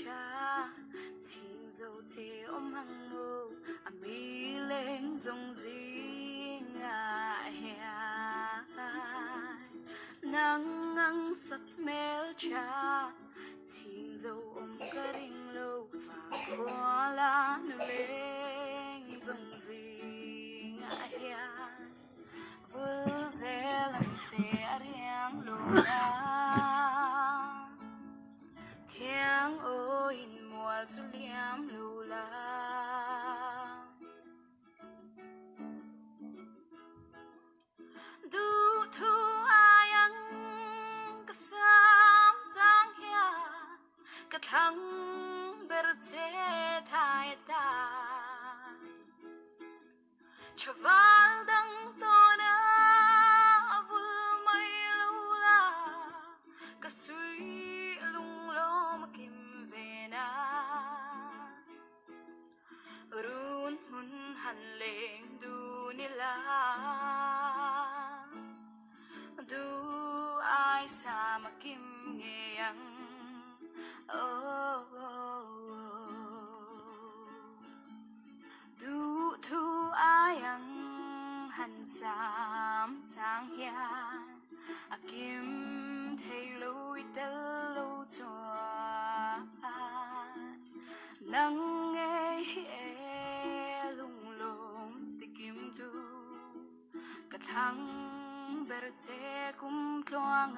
cha thiên dâu thế ôm hằng ngô mi lên dòng gì ngại nắng nắng sắc mel cha thiên dâu ôm cái đình lâu và qua lá nụ lên dòng gì ngại vừa dễ làm thế riêng lối Kiang o in mual suliam lula Du thu ayang kasam sang ya Kathang berce thai ta Chaval dang tona avul mai lula Kasui Run mun han leng du nila Du ai sa makim ngeyang Du thu ayang han sam sang hian Akim thay lối tel lâu chua nắng nghe lung lung tikim tu cả tháng berce kum kloang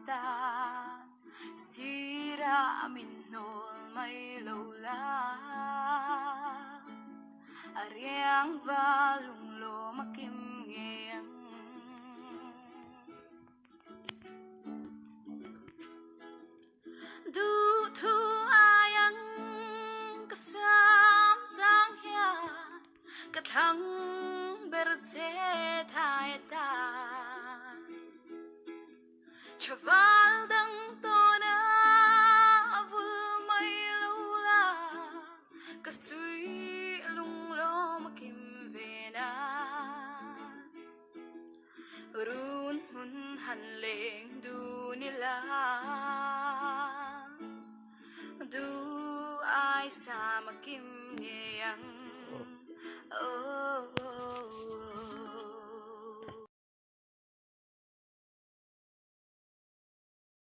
ta sira min nol mai lâu la ariang va lung lo makim ngeang du thu ayang kasam sang ya kathang berce thai ta chaval dang tona avul mai lula kasui lung lo makim vena run mun han leng du nila Du ai sa makim ngeyang